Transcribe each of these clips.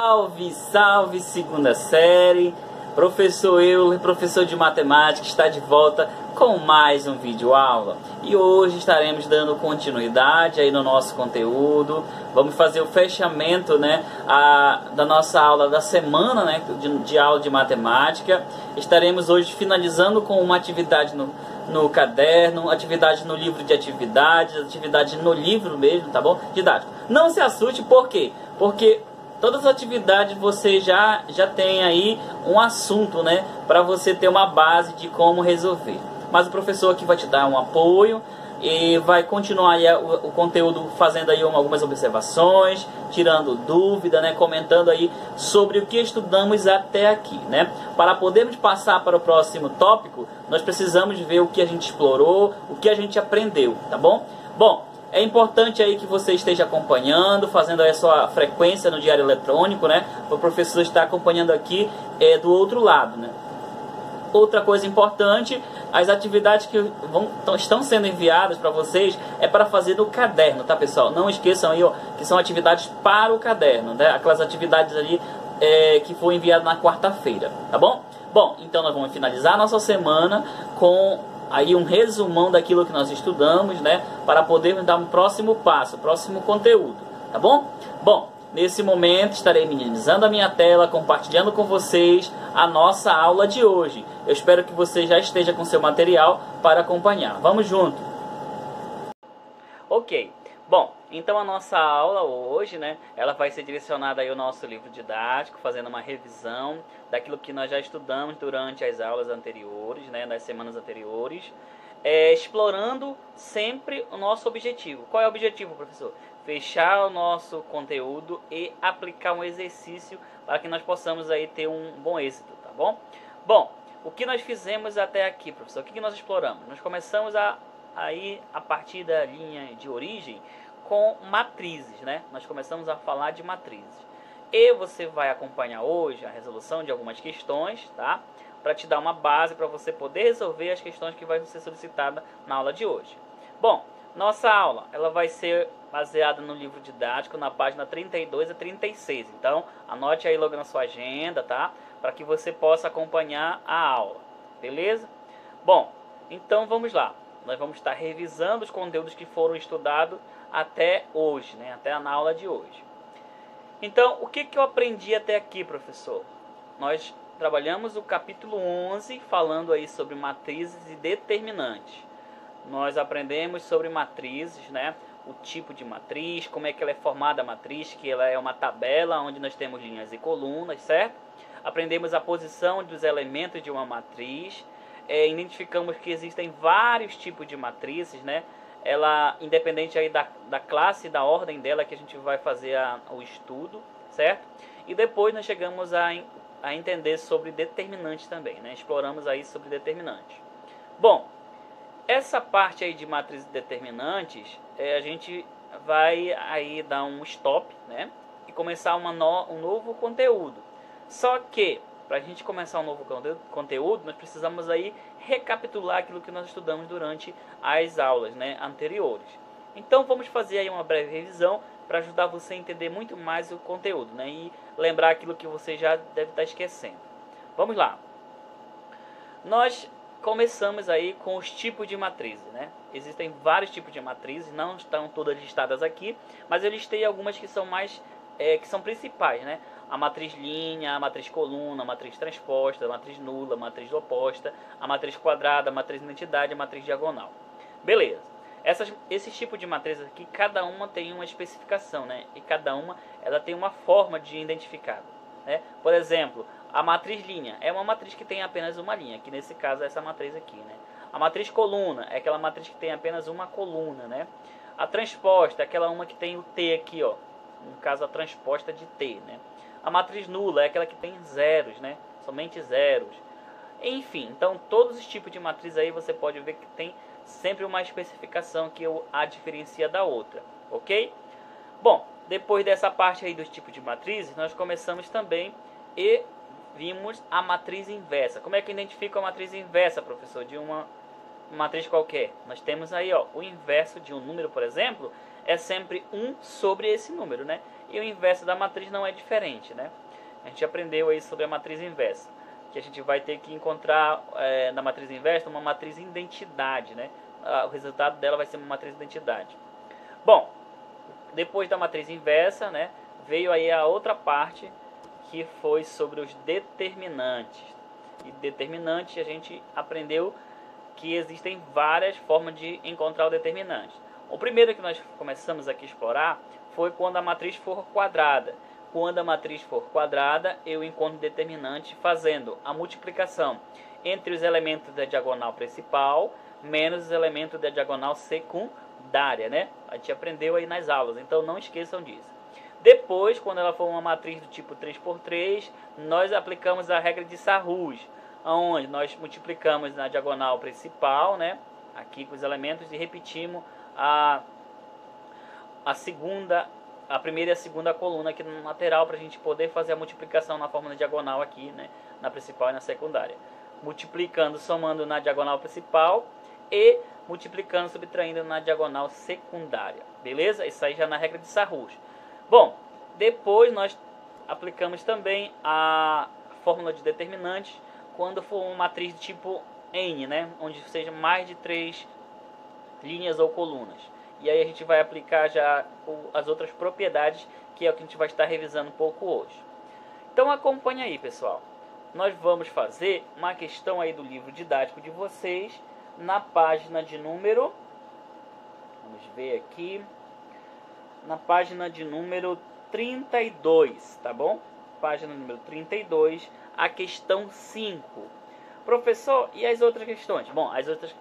Salve, salve, segunda série. Professor Euler, professor de matemática, está de volta com mais um vídeo aula. E hoje estaremos dando continuidade aí no nosso conteúdo. Vamos fazer o fechamento, né, da nossa aula da semana, né, de aula de matemática. Estaremos hoje finalizando com uma atividade no caderno, atividade no livro de atividades, atividade no livro mesmo, tá bom? Didático. Não se assuste, por quê? Porque todas as atividades você já tem aí um assunto, né, para você ter uma base de como resolver. Mas o professor aqui vai te dar um apoio e vai continuar aí o conteúdo fazendo aí algumas observações, tirando dúvida, né, comentando aí sobre o que estudamos até aqui, né? Para podermos passar para o próximo tópico, nós precisamos ver o que a gente explorou, o que a gente aprendeu, tá bom? Bom, é importante aí que você esteja acompanhando, fazendo aí a sua frequência no diário eletrônico, né? O professor está acompanhando aqui do outro lado, né? Outra coisa importante, as atividades que estão sendo enviadas para vocês é para fazer no caderno, tá, pessoal? Não esqueçam aí, ó, que são atividades para o caderno, né? Aquelas atividades ali que foi enviado na quarta-feira, tá bom? Bom, então nós vamos finalizar a nossa semana com aí um resumão daquilo que nós estudamos, né, para podermos dar um próximo passo, próximo conteúdo, tá bom? Bom, nesse momento estarei minimizando a minha tela, compartilhando com vocês a nossa aula de hoje. Eu espero que você já esteja com seu material para acompanhar. Vamos junto! Ok, bom, então a nossa aula hoje, né, ela vai ser direcionada aí ao nosso livro didático, fazendo uma revisão daquilo que nós já estudamos durante as aulas anteriores, né, nas semanas anteriores, explorando sempre o nosso objetivo. Qual é o objetivo, professor? Fechar o nosso conteúdo e aplicar um exercício para que nós possamos aí ter um bom êxito, tá bom? Bom, o que nós fizemos até aqui, professor? O que nós exploramos? Nós começamos aí a partir da linha de origem com matrizes, né? Nós começamos a falar de matrizes. E você vai acompanhar hoje a resolução de algumas questões, tá? Para te dar uma base para você poder resolver as questões que vão ser solicitadas na aula de hoje. Bom, nossa aula ela vai ser baseada no livro didático, na página 32 a 36. Então, anote aí logo na sua agenda, tá? Para que você possa acompanhar a aula, beleza? Bom, então vamos lá. Nós vamos estar revisando os conteúdos que foram estudados até hoje, né? Até na aula de hoje. Então, o que eu aprendi até aqui, professor? Nós trabalhamos o capítulo 11, falando aí sobre matrizes e determinantes. Nós aprendemos sobre matrizes, né? O tipo de matriz, como é que ela é formada a matriz, que ela é uma tabela onde nós temos linhas e colunas, certo? Aprendemos a posição dos elementos de uma matriz. Identificamos que existem vários tipos de matrizes, né? Ela, independente aí da classe e da ordem dela, que a gente vai fazer o estudo, certo? E depois nós chegamos a entender sobre determinantes também, né? Exploramos aí sobre determinantes. Bom, essa parte aí de matrizes determinantes, a gente vai aí dar um stop, né? E começar um novo conteúdo. Só que, para a gente começar um novo conteúdo, nós precisamos aí recapitular aquilo que nós estudamos durante as aulas, né, anteriores. Então vamos fazer aí uma breve revisão para ajudar você a entender muito mais o conteúdo, né, e lembrar aquilo que você já deve estar esquecendo. Vamos lá. Nós começamos aí com os tipos de matrizes, né? Existem vários tipos de matrizes, não estão todas listadas aqui, mas eu listei algumas que são que são principais, né? A matriz linha, a matriz coluna, a matriz transposta, a matriz nula, a matriz oposta, a matriz quadrada, a matriz identidade, a matriz diagonal. Beleza. Esses tipos de matrizes aqui, cada uma tem uma especificação, né? E cada uma ela tem uma forma de identificar, né? Por exemplo, a matriz linha é uma matriz que tem apenas uma linha, que nesse caso é essa matriz aqui, né? A matriz coluna é aquela matriz que tem apenas uma coluna, né? A transposta é aquela uma que tem o T aqui, ó. No caso, a transposta de T, né? A matriz nula é aquela que tem zeros, né? Somente zeros. Enfim, então todos os tipos de matriz aí você pode ver que tem sempre uma especificação que a diferencia da outra, ok? Bom, depois dessa parte aí dos tipos de matrizes, nós começamos também e vimos a matriz inversa. Como é que identifica a matriz inversa, professor, de uma matriz qualquer? Nós temos aí, ó, o inverso de um número, por exemplo, é sempre 1 sobre esse número, né? e o inverso da matriz não é diferente, né? A gente aprendeu aí sobre a matriz inversa, que a gente vai ter que encontrar na matriz inversa uma matriz identidade, né? O resultado dela vai ser uma matriz identidade. Bom, depois da matriz inversa, né, veio aí a outra parte que foi sobre os determinantes. E determinante a gente aprendeu que existem várias formas de encontrar o determinante. O primeiro que nós começamos aqui a explorar foi quando a matriz for quadrada. Quando a matriz for quadrada, eu encontro o determinante fazendo a multiplicação entre os elementos da diagonal principal menos os elementos da diagonal secundária, né? A gente aprendeu aí nas aulas, então não esqueçam disso. Depois, quando ela for uma matriz do tipo 3×3, nós aplicamos a regra de Sarrus, onde nós multiplicamos na diagonal principal, né? Aqui com os elementos, e repetimos a primeira e a segunda coluna aqui no lateral para a gente poder fazer a multiplicação na fórmula diagonal aqui, né, na principal e na secundária. Multiplicando, somando na diagonal principal e multiplicando, subtraindo na diagonal secundária. Beleza? Isso aí já na regra de Sarrus. Bom, depois nós aplicamos também a fórmula de determinantes quando for uma matriz de tipo N, né, onde seja mais de 3 linhas ou colunas. E aí a gente vai aplicar já as outras propriedades, que é o que a gente vai estar revisando um pouco hoje. Então acompanha aí, pessoal. Nós vamos fazer uma questão aí do livro didático de vocês, na página de número... Vamos ver aqui. Na página de número 32, tá bom? Página número 32, a questão 5. Professor, e as outras questões? Bom, as outras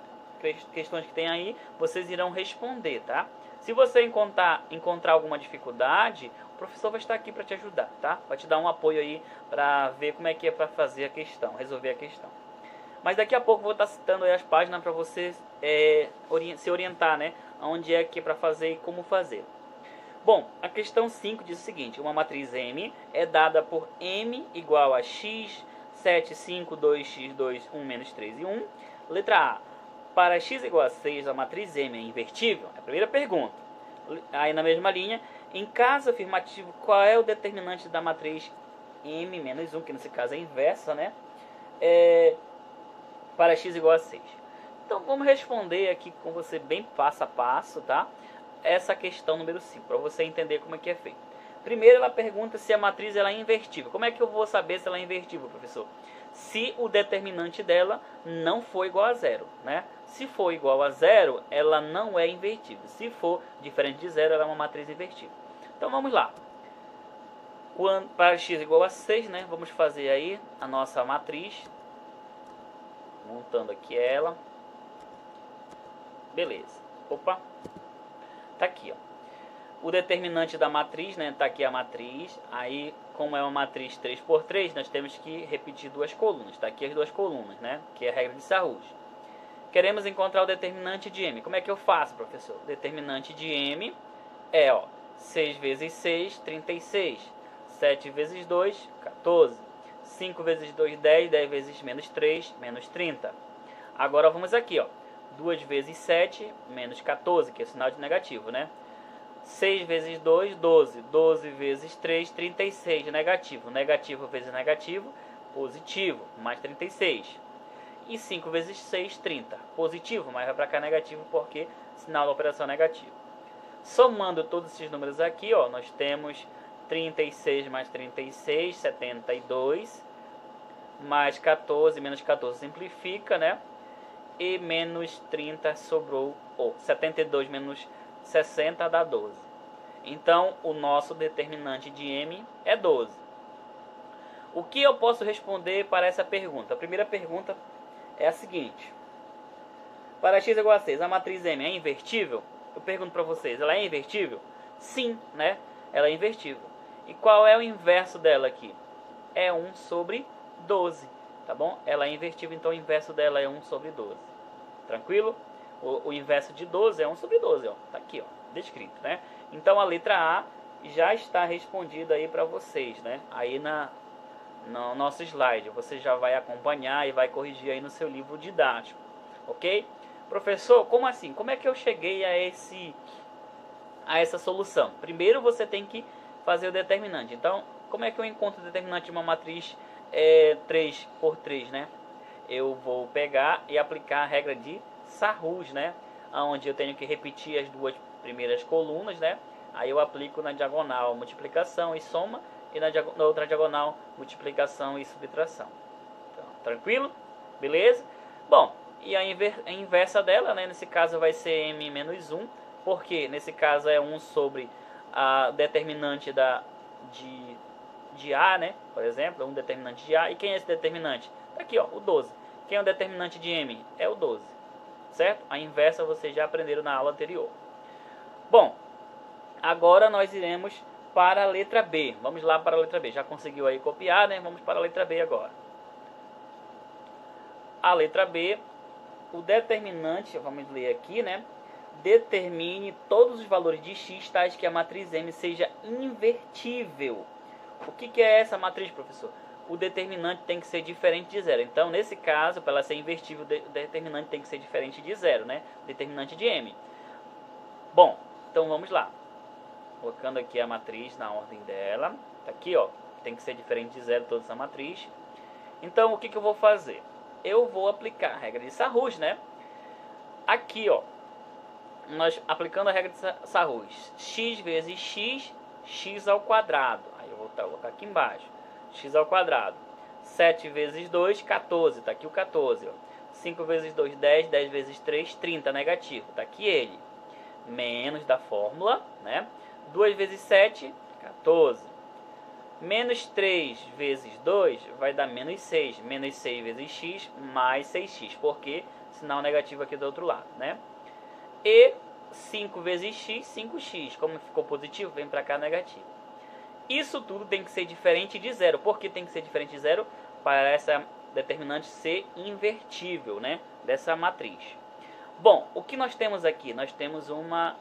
questões que tem aí, vocês irão responder, tá? Se você encontrar alguma dificuldade, o professor vai estar aqui para te ajudar, tá? Vai te dar um apoio aí para ver como é que é para fazer a questão, resolver a questão. Mas daqui a pouco eu vou estar citando aí as páginas para você se orientar, né? Onde é que é para fazer e como fazer. Bom, a questão 5 diz o seguinte: uma matriz M é dada por M igual a x, 7, 5, 2, x, 2, 1, menos 3 e 1. Letra A. Para x igual a 6, a matriz M é invertível? É a primeira pergunta. Aí na mesma linha, em caso afirmativo, qual é o determinante da matriz M menos 1, que nesse caso é inversa, né? Para x igual a 6. Então vamos responder aqui com você bem passo a passo, tá? Essa questão número 5, para você entender como é que é feito. Primeiro ela pergunta se a matriz ela é invertível. Como é que eu vou saber se ela é invertível, professor? Se o determinante dela não for igual a zero, né? Se for igual a zero, ela não é invertível. Se for diferente de zero, ela é uma matriz invertível. Então vamos lá. Para x igual a 6, né? Vamos fazer aí a nossa matriz. Montando aqui ela. Beleza. Opa. Tá aqui, ó. O determinante da matriz, né? Tá aqui a matriz. Aí, como é uma matriz 3×3, nós temos que repetir duas colunas. Tá aqui as duas colunas, né? Que é a regra de Sarrus. Queremos encontrar o determinante de M. Como é que eu faço, professor? O determinante de M é, ó, 6 vezes 6, 36. 7 vezes 2, 14. 5 vezes 2, 10. 10 vezes menos 3, menos 30. Agora vamos aqui, ó. 2 vezes 7, menos 14, que é sinal de negativo, né? 6 vezes 2, 12. 12 vezes 3, 36. Negativo. Negativo vezes negativo, positivo. Mais 36. E 5 vezes 6, 30. Positivo, mas vai para cá negativo porque sinal da operação é negativo. Somando todos esses números aqui, ó, nós temos 36 mais 36, 72. Mais 14, menos 14 simplifica, né? E menos 30 sobrou, ou 72 menos 60 dá 12. Então, o nosso determinante de M é 12. O que eu posso responder para essa pergunta? A primeira pergunta é a seguinte: para x igual a 6, a matriz M é invertível? Eu pergunto para vocês, ela é invertível? Sim, né? Ela é invertível. E qual é o inverso dela aqui? É 1 sobre 12, tá bom? Ela é invertível, então o inverso dela é 1 sobre 12. Tranquilo? O inverso de 12 é 1 sobre 12, ó. Tá aqui, ó, descrito, né? Então a letra A já está respondida aí para vocês, né? Aí no nosso slide, você já vai acompanhar e vai corrigir aí no seu livro didático, ok? Professor, como assim? Como é que eu cheguei a essa solução? Primeiro você tem que fazer o determinante. Então, como é que eu encontro o determinante de uma matriz 3 por 3, né? Eu vou pegar e aplicar a regra de Sarrus, né? Onde eu tenho que repetir as duas primeiras colunas, né? Aí eu aplico na diagonal multiplicação e soma, e na outra diagonal multiplicação e subtração. Então, tranquilo? Beleza? Bom, e a inversa dela, né? Nesse caso vai ser m menos 1, porque nesse caso é 1 sobre a determinante de A, né? Por exemplo, um determinante de A. E quem é esse determinante? Tá aqui, ó, o 12. Quem é o determinante de M? É o 12. Certo? A inversa vocês já aprenderam na aula anterior. Bom, agora nós iremos para a letra B. Vamos lá para a letra B. Já conseguiu aí copiar, né? Vamos para a letra B agora. A letra B, o determinante, vamos ler aqui, né? Determine todos os valores de x tais que a matriz M seja invertível. O que é essa matriz, professor? O determinante tem que ser diferente de zero. Então, nesse caso, para ela ser invertível, o determinante tem que ser diferente de zero, né? Determinante de M. Bom, então vamos lá. Colocando aqui a matriz na ordem dela. Tá aqui, ó. Tem que ser diferente de zero toda essa matriz. Então, o que eu vou fazer? Eu vou aplicar a regra de Sarrus, né? Aqui, ó. Nós aplicando a regra de Sarrus. X vezes x, x ao quadrado. Aí eu vou colocar aqui embaixo. X ao quadrado. 7 vezes 2, 14. Tá aqui o 14, ó. 5 vezes 2, 10. 10 vezes 3, 30. Negativo. Tá aqui ele. Menos da fórmula, né? 2 vezes 7, 14. Menos 3 vezes 2 vai dar menos 6. Menos 6 vezes x mais 6x. Porque sinal negativo aqui do outro lado, né? E 5 vezes x, 5x. Como ficou positivo, vem para cá negativo. Isso tudo tem que ser diferente de zero. Por que tem que ser diferente de zero? Para essa determinante ser invertível, né? Dessa matriz. Bom, o que nós temos aqui? Nós temos uma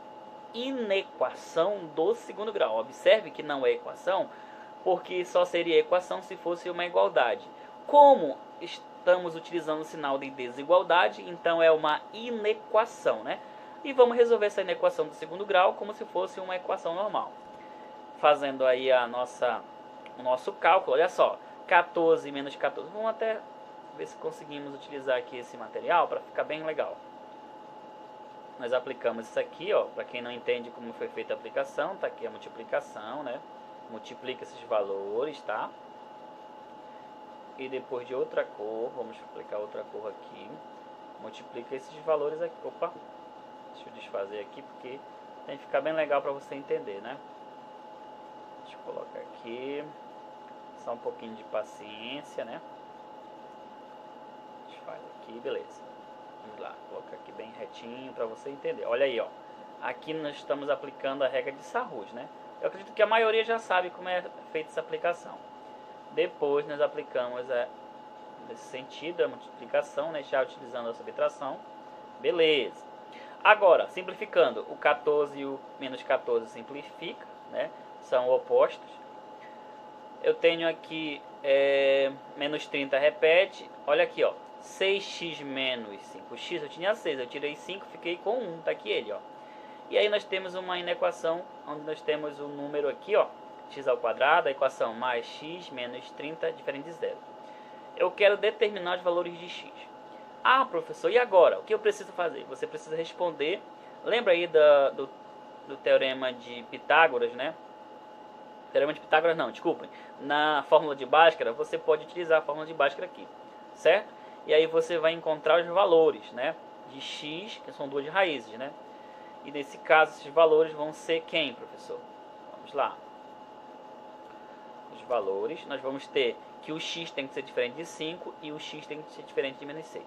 inequação do segundo grau. Observe que não é equação, porque só seria equação se fosse uma igualdade. Como estamos utilizando o sinal de desigualdade, então é uma inequação, né? E vamos resolver essa inequação do segundo grau como se fosse uma equação normal. Fazendo aí o nosso cálculo, olha só, 14 menos 14. Vamos até ver se conseguimos utilizar aqui esse material para ficar bem legal. Nós aplicamos isso aqui, ó, para quem não entende como foi feita a aplicação, tá aqui a multiplicação, né? Multiplica esses valores, tá? E depois de outra cor, vamos aplicar outra cor aqui. Multiplica esses valores aqui. Opa, deixa eu desfazer aqui porque tem que ficar bem legal para você entender, né? Deixa eu colocar aqui. Só um pouquinho de paciência, né? Desfaz aqui, beleza. Vamos lá, colocar aqui bem retinho para você entender. Olha aí, ó. Aqui nós estamos aplicando a regra de Sarrus, né? Eu acredito que a maioria já sabe como é feita essa aplicação. Depois nós aplicamos nesse sentido a multiplicação, né? Já utilizando a subtração. Beleza. Agora, simplificando, o 14 e o menos 14 simplifica, né? São opostos. Eu tenho aqui menos 30 repete. Olha aqui, ó. 6x menos 5x, eu tinha 6, eu tirei 5, fiquei com 1, tá aqui ele, ó. E aí nós temos uma inequação, onde nós temos o número aqui, ó, x ao quadrado, a equação mais x menos 30, diferente de zero. Eu quero determinar os valores de x. Ah, professor, e agora? O que eu preciso fazer? Você precisa responder, lembra aí do teorema de Pitágoras, né? Teorema de Pitágoras não, desculpem. Na fórmula de Bhaskara, você pode utilizar a fórmula de Bhaskara aqui, certo? E aí você vai encontrar os valores, né, de x, que são duas raízes, né? E nesse caso, esses valores vão ser quem, professor? Vamos lá. Os valores, nós vamos ter que o x tem que ser diferente de 5 e o x tem que ser diferente de menos 6.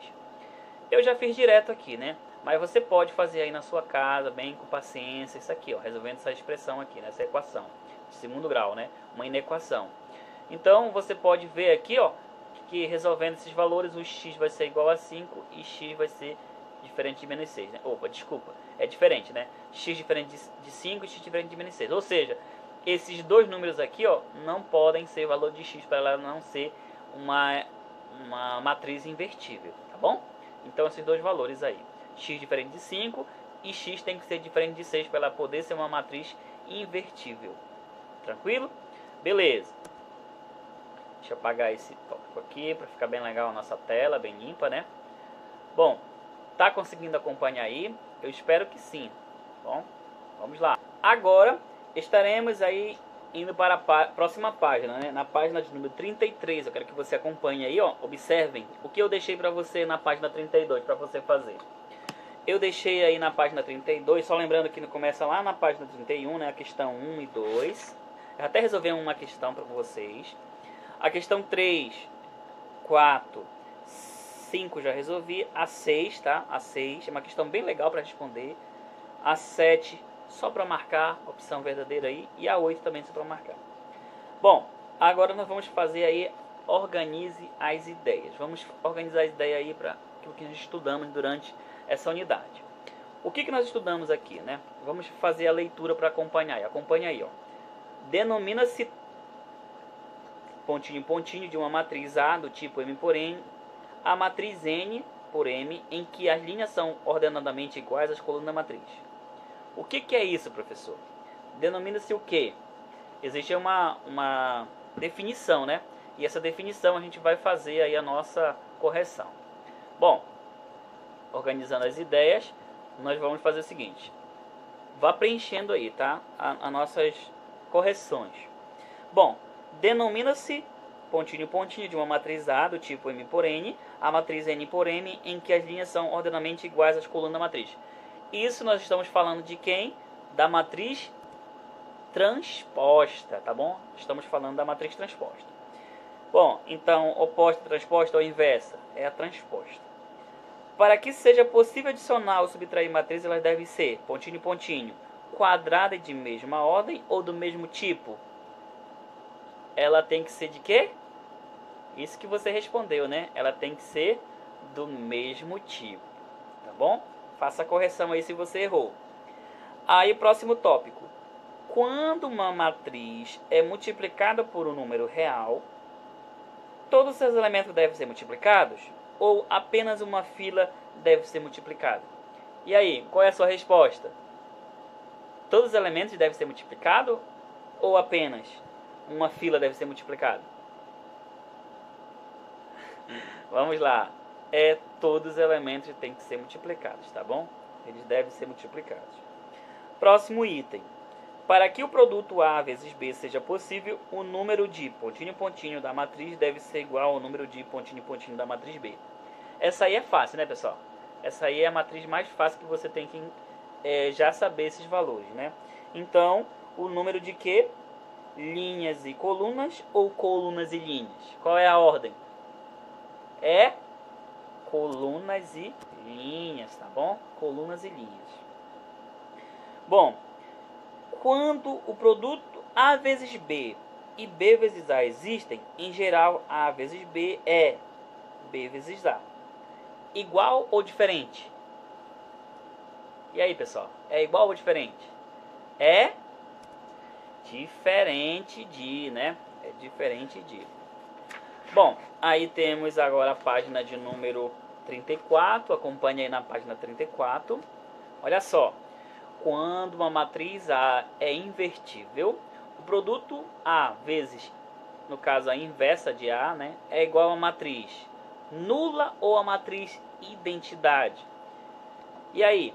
Eu já fiz direto aqui, né? Mas você pode fazer aí na sua casa, bem com paciência, isso aqui, ó, resolvendo essa expressão aqui, nessa equação de segundo grau, né? Uma inequação. Então, você pode ver aqui, ó, que resolvendo esses valores, o x vai ser igual a 5 e x vai ser diferente de menos 6, né? Opa, desculpa, é diferente, né? X diferente de 5 e x diferente de menos 6. Ou seja, esses dois números aqui, ó, não podem ser valor de x para ela não ser uma matriz invertível, tá bom? Então, esses dois valores aí, x diferente de 5 e x tem que ser diferente de 6 para ela poder ser uma matriz invertível. Tranquilo? Beleza. Deixa eu apagar esse tópico aqui para ficar bem legal a nossa tela, bem limpa, né? Bom, tá conseguindo acompanhar aí? Eu espero que sim. Bom, vamos lá. Agora estaremos aí indo para a próxima página, né? Na página de número 33. Eu quero que você acompanhe aí, ó. Observem o que eu deixei para você na página 32 para você fazer. Eu deixei aí na página 32, só lembrando que começa lá na página 31, né? A questão 1 e 2. Eu até resolvi uma questão para vocês. A questão 3, 4, 5 já resolvi. A 6, tá? A 6 é uma questão bem legal para responder. A 7 só para marcar, opção verdadeira aí. E a 8 também só para marcar. Bom, agora nós vamos fazer aí, organize as ideias. Vamos organizar as ideias aí para aquilo que nós estudamos durante essa unidade. O que nós estudamos aqui, né? Vamos fazer a leitura para acompanhar. Acompanha aí, ó. Denomina-se pontinho, pontinho de uma matriz A do tipo M por N, a matriz N por M, em que as linhas são ordenadamente iguais às colunas da matriz. O que é isso, professor? Denomina-se o quê? Existe uma definição, né? E essa definição a gente vai fazer aí a nossa correção. Bom, organizando as ideias, nós vamos fazer o seguinte. Vá preenchendo aí, tá? As nossas correções. Bom, denomina-se pontinho, pontinho de uma matriz A do tipo M por N, a matriz N por M, em que as linhas são ordenadamente iguais às colunas da matriz. Isso nós estamos falando de quem? Da matriz transposta, tá bom? Estamos falando da matriz transposta. Bom, então, oposta, transposta ou inversa? É a transposta. Para que seja possível adicionar ou subtrair matrizes, elas devem ser, pontinho, pontinho, quadrada e de mesma ordem ou do mesmo tipo? Ela tem que ser de quê? Isso que você respondeu, né? Ela tem que ser do mesmo tipo, tá bom? Faça a correção aí se você errou. Aí, próximo tópico. Quando uma matriz é multiplicada por um número real, todos os seus elementos devem ser multiplicados? Ou apenas uma fila deve ser multiplicada? E aí, qual é a sua resposta? Todos os elementos devem ser multiplicados? Ou apenas uma fila deve ser multiplicada? Vamos lá. Todos os elementos têm que ser multiplicados, tá bom? Eles devem ser multiplicados. Próximo item. Para que o produto A vezes B seja possível, o número de pontinho, pontinho da matriz deve ser igual ao número de pontinho, pontinho da matriz B. Essa aí é fácil, né, pessoal? Essa aí é a matriz mais fácil que você tem que já saber esses valores, né? Então, o número de quê? Linhas e colunas ou colunas e linhas? Qual é a ordem? É colunas e linhas, tá bom? Colunas e linhas. Bom, quando o produto A vezes B e B vezes A existem, em geral A vezes B é B vezes A. Igual ou diferente? E aí, pessoal? É igual ou diferente? É diferente de, né? É diferente de. Bom, aí temos agora a página de número 34. Acompanhe aí na página 34. Olha só. Quando uma matriz A é invertível, o produto A vezes, no caso a inversa de A, né, é igual a matriz nula ou a matriz identidade. E aí?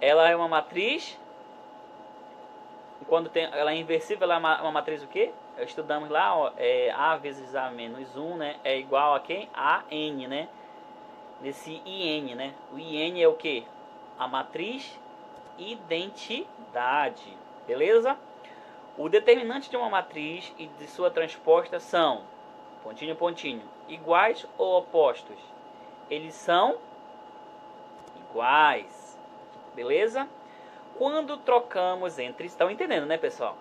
Ela é uma matriz, quando ela é inversível, ela é uma matriz o quê? Estudamos lá, ó, A vezes A menos 1, né, é igual a quem? A N, né? Nesse IN, né? O IN é o quê? A matriz identidade, beleza? O determinante de uma matriz e de sua transposta são, pontinho, pontinho, iguais ou opostos? Eles são iguais, beleza? Quando trocamos entre... Estão entendendo, né, pessoal?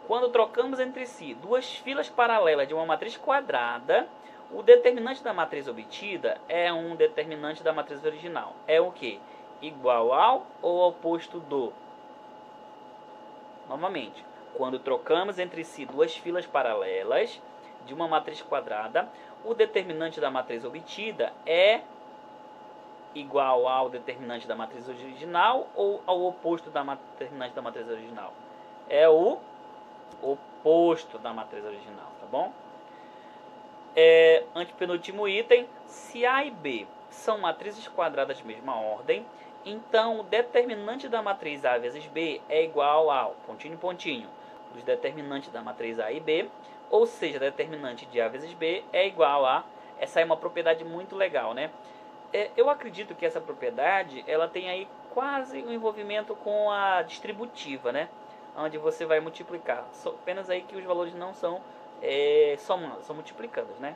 Quando trocamos entre si duas filas paralelas de uma matriz quadrada, o determinante da matriz obtida é um determinante da matriz original. É o quê? Igual ao ou oposto do? Novamente, quando trocamos entre si duas filas paralelas de uma matriz quadrada, o determinante da matriz obtida é igual ao determinante da matriz original ou ao oposto da determinante da matriz original? É o oposto da matriz original, tá bom? Antepenúltimo item, se A e B são matrizes quadradas de mesma ordem, então o determinante da matriz A vezes B é igual ao pontinho, pontinho, dos determinantes da matriz A e B, ou seja, determinante de A vezes B é igual a... Essa é uma propriedade muito legal, né? Eu acredito que essa propriedade, ela tem aí quase um envolvimento com a distributiva, né? Onde você vai multiplicar. Apenas aí que os valores não são somando, são multiplicados, né?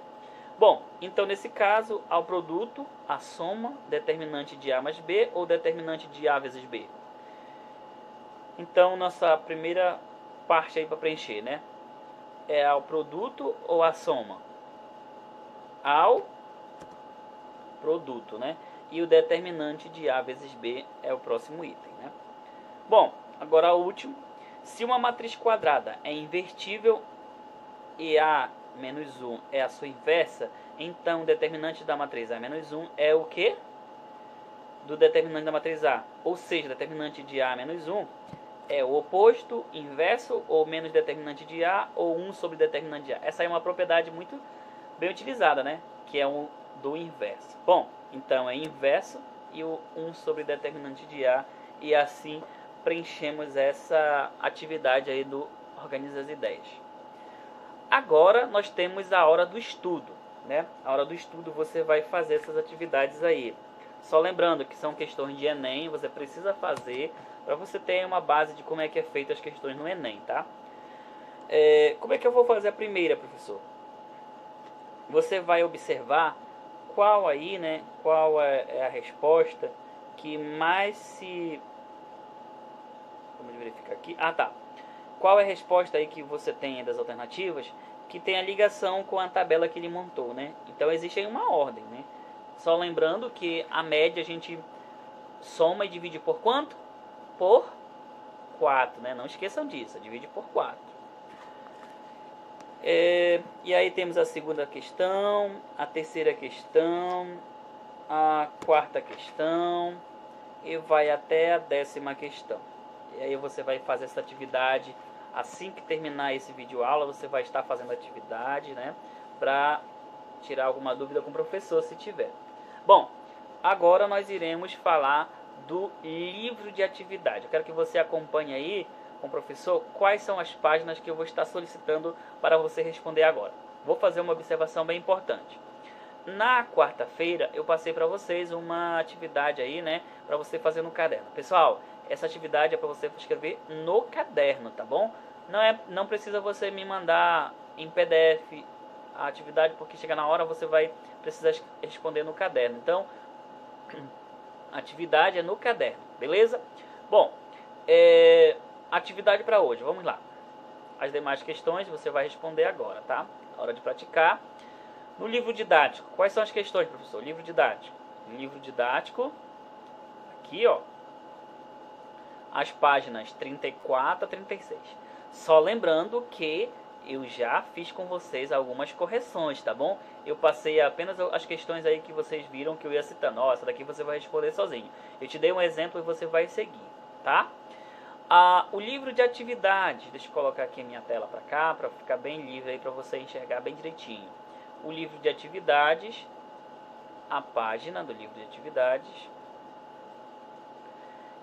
Bom, então nesse caso, ao produto, a soma, determinante de A mais B ou determinante de A vezes B. Então, nossa primeira parte aí para preencher, né? É ao produto ou à soma? Ao produto, né? E o determinante de A vezes B é o próximo item, né? Bom, agora o último. Se uma matriz quadrada é invertível e A menos 1 é a sua inversa, então o determinante da matriz A menos 1 é o quê? Do determinante da matriz A. Ou seja, o determinante de A menos 1 é o oposto, inverso, ou menos determinante de A, ou 1 sobre determinante de A. Essa é uma propriedade muito bem utilizada, né? Que é o do inverso. Bom, então é inverso e o 1 sobre determinante de A, e assim preenchemos essa atividade aí do Organiza as Ideias. Agora nós temos a hora do estudo, né? A hora do estudo você vai fazer essas atividades aí. Só lembrando que são questões de Enem, você precisa fazer para você ter uma base de como é que é feita as questões no Enem, tá? Como é que eu vou fazer a primeira, professor? Você vai observar qual aí, né? Qual é a resposta que mais se... Vamos verificar aqui. Ah, tá. Qual é a resposta aí que você tem das alternativas que tem a ligação com a tabela que ele montou, né? Então existe aí uma ordem, né? Só lembrando que a média a gente soma e divide por quanto? Por 4, né? Não esqueçam disso, divide por 4. E aí temos a segunda questão, a terceira questão, a quarta questão e vai até a 10ª questão. E aí você vai fazer essa atividade. Assim que terminar esse vídeo aula, você vai estar fazendo atividade, né? Para tirar alguma dúvida com o professor, se tiver. Bom, agora nós iremos falar do livro de atividade. Eu quero que você acompanhe aí com o professor quais são as páginas que eu vou estar solicitando para você responder agora. Vou fazer uma observação bem importante. Na quarta-feira eu passei para vocês uma atividade aí, né, para você fazer no caderno. Pessoal, essa atividade é para você escrever no caderno, tá bom? Não precisa você me mandar em PDF a atividade, porque chega na hora você vai precisar responder no caderno. Então, a atividade é no caderno, beleza? Bom, atividade para hoje, vamos lá. As demais questões você vai responder agora, tá? Hora de praticar. No livro didático, quais são as questões, professor? Livro didático. Livro didático, aqui, ó. As páginas 34 a 36. Só lembrando que eu já fiz com vocês algumas correções, tá bom? Eu passei apenas as questões aí que vocês viram que eu ia citando. Ó, essa daqui você vai responder sozinho. Eu te dei um exemplo e você vai seguir, tá? O livro de atividades, deixa eu colocar aqui a minha tela para cá, para ficar bem livre aí para você enxergar bem direitinho. O livro de atividades, a página do livro de atividades,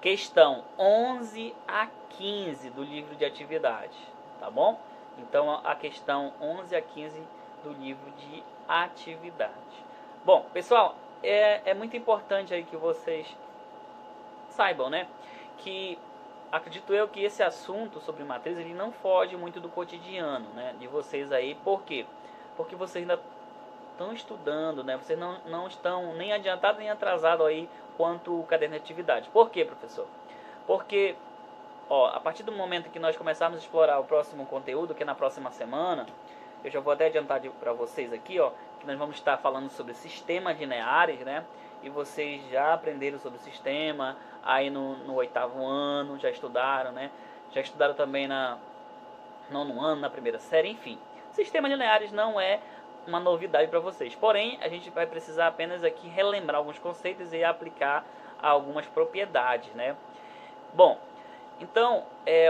questão 11 a 15 do livro de atividades, tá bom? Então a questão 11 a 15 do livro de atividades. Bom, pessoal, é muito importante aí que vocês saibam, né, que acredito eu que esse assunto sobre matriz ele não foge muito do cotidiano, né, de vocês aí. Por quê? Porque vocês ainda estão estudando, né? Vocês não estão nem adiantados nem atrasados aí quanto o caderno de atividade. Por quê, professor? Porque, ó, a partir do momento que nós começarmos a explorar o próximo conteúdo, que é na próxima semana, eu já vou até adiantar para vocês aqui, ó, que nós vamos estar falando sobre sistemas lineares, né? E vocês já aprenderam sobre o sistema aí no 8º ano, já estudaram, né? Já estudaram também no 9º ano, na primeira série, enfim. Sistemas lineares não é uma novidade para vocês. Porém, a gente vai precisar apenas aqui relembrar alguns conceitos e aplicar algumas propriedades, né? Bom, Então,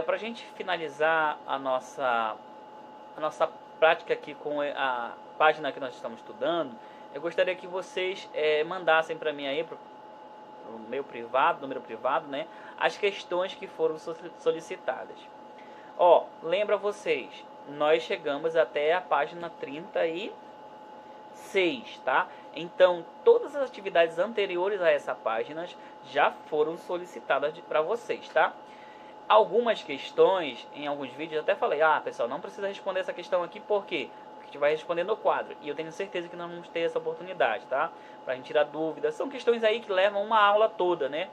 para a gente finalizar a nossa prática aqui com a página que nós estamos estudando, eu gostaria que vocês mandassem para mim aí, pro meu privado, número privado, né, as questões que foram solicitadas. Ó, lembra vocês, nós chegamos até a página 36, tá? Então, todas as atividades anteriores a essa página já foram solicitadas para vocês, tá? Algumas questões, em alguns vídeos, eu até falei, pessoal, não precisa responder essa questão aqui, por quê? Porque a gente vai responder no quadro. E eu tenho certeza que nós vamos ter essa oportunidade, tá? Pra gente tirar dúvidas. São questões aí que levam uma aula toda, né?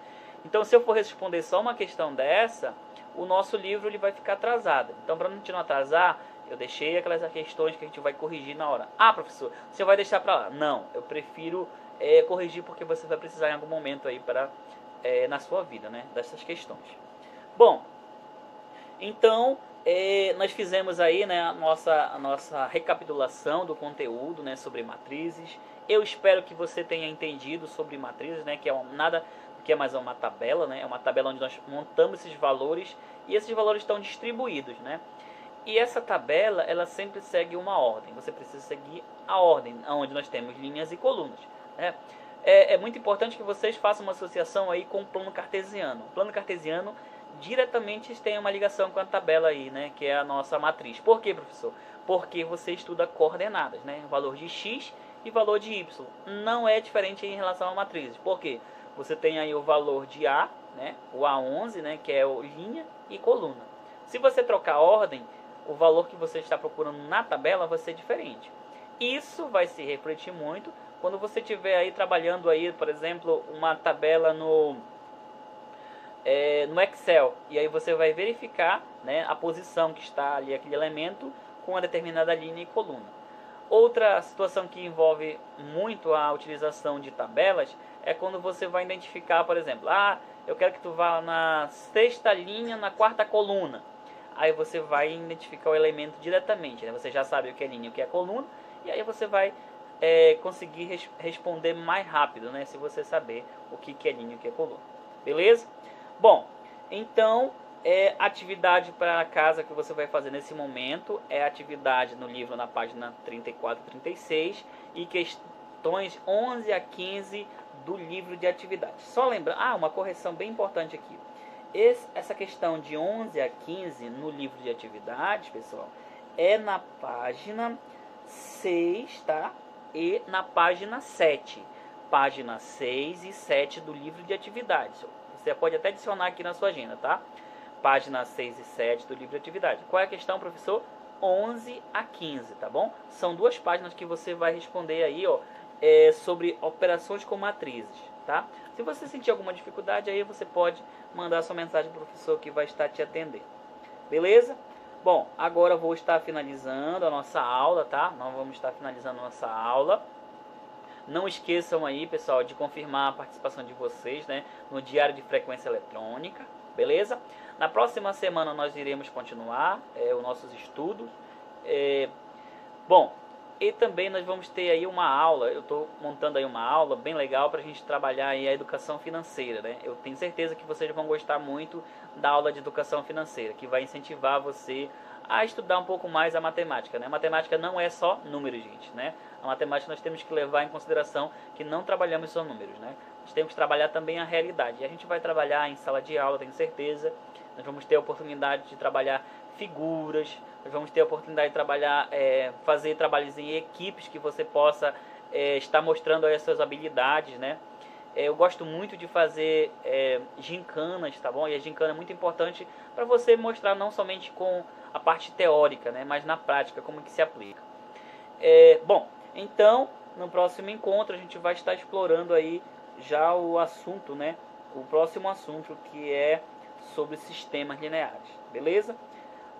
Então, se eu for responder só uma questão dessa, o nosso livro ele vai ficar atrasado. Então, para não atrasar, eu deixei aquelas questões que a gente vai corrigir na hora. Professor, você vai deixar para lá? Não, eu prefiro corrigir porque você vai precisar em algum momento aí na sua vida, né? Dessas questões. Bom, então nós fizemos aí, né, a nossa recapitulação do conteúdo, né, sobre matrizes. Eu espero que você tenha entendido sobre matrizes, né, que é nada que é mais uma tabela, né, é uma tabela onde nós montamos esses valores e esses valores estão distribuídos, né. E essa tabela, ela sempre segue uma ordem. Você precisa seguir a ordem, onde nós temos linhas e colunas, né. É muito importante que vocês façam uma associação aí com o plano cartesiano. O plano cartesiano diretamente tem uma ligação com a tabela aí, né, que é a nossa matriz. Por quê, professor? Porque você estuda coordenadas, né, valor de x e valor de y. Não é diferente em relação a matrizes. Por quê? Você tem aí o valor de A, né, o A11, né, que é linha e coluna. Se você trocar a ordem, o valor que você está procurando na tabela vai ser diferente. Isso vai se refletir muito quando você estiver aí trabalhando aí, por exemplo, uma tabela no Excel, e aí você vai verificar, né, a posição que está ali aquele elemento com uma determinada linha e coluna. Outra situação que envolve muito a utilização de tabelas é quando você vai identificar, por exemplo, eu quero que tu vá na sexta linha, na quarta coluna. Aí você vai identificar o elemento diretamente, né? Você já sabe o que é linha e o que é coluna, e aí você vai conseguir responder mais rápido, né, se você saber o que é linha e o que é coluna. Beleza? Bom, então, atividade para casa que você vai fazer nesse momento é atividade no livro na página 34 e 36 e questões 11 a 15 do livro de atividades. Só lembrar, uma correção bem importante aqui. Essa questão de 11 a 15 no livro de atividades, pessoal, é na página 6, tá? E na página 7. Página 6 e 7 do livro de atividades. Você pode até adicionar aqui na sua agenda, tá? Página 6 e 7 do livro de atividade. Qual é a questão, professor? 11 a 15, tá bom? São duas páginas que você vai responder aí, ó, sobre operações com matrizes, tá? Se você sentir alguma dificuldade, aí você pode mandar sua mensagem para o professor que vai estar te atendendo. Beleza? Bom, agora eu vou estar finalizando a nossa aula, tá? Nós vamos estar finalizando a nossa aula. Não esqueçam aí, pessoal, de confirmar a participação de vocês, né, no diário de frequência eletrônica, beleza? Na próxima semana nós iremos continuar os nossos estudos. Bom, e também nós vamos ter aí uma aula, eu estou montando aí uma aula bem legal para a gente trabalhar aí a educação financeira, né? Eu tenho certeza que vocês vão gostar muito da aula de educação financeira, que vai incentivar você a estudar um pouco mais a matemática, né? A matemática não é só números, gente, né? A matemática nós temos que levar em consideração que não trabalhamos só números, né? Nós temos que trabalhar também a realidade. E a gente vai trabalhar em sala de aula, tenho certeza. Nós vamos ter a oportunidade de trabalhar figuras, nós vamos ter a oportunidade de trabalhar, fazer trabalhos em equipes que você possa estar mostrando aí as suas habilidades, né? Eu gosto muito de fazer gincanas, tá bom? E a gincana é muito importante para você mostrar não somente com a parte teórica, né, mas na prática, como que se aplica. Bom, então, no próximo encontro a gente vai estar explorando aí já o assunto, né, o próximo assunto, que é sobre sistemas lineares, beleza?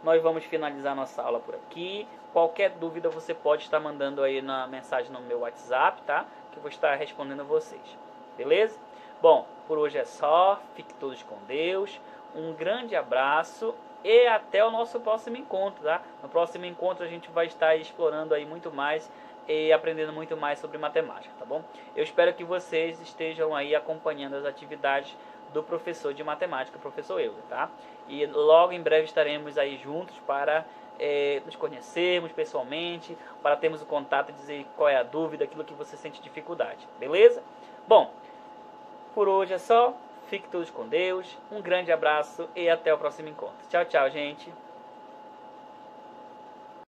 Nós vamos finalizar nossa aula por aqui. Qualquer dúvida você pode estar mandando aí na mensagem no meu WhatsApp, tá? Que eu vou estar respondendo a vocês, beleza? Bom, por hoje é só. Fiquem todos com Deus. Um grande abraço e até o nosso próximo encontro, tá? No próximo encontro a gente vai estar explorando aí muito mais e aprendendo muito mais sobre matemática, tá bom? Eu espero que vocês estejam aí acompanhando as atividades do professor de matemática, professor Euler, tá? E logo em breve estaremos aí juntos para nos conhecermos pessoalmente, para termos o contato e dizer qual é a dúvida, aquilo que você sente dificuldade, beleza? Bom, por hoje é só. Fique todos com Deus. Um grande abraço e até o próximo encontro. Tchau, tchau, gente.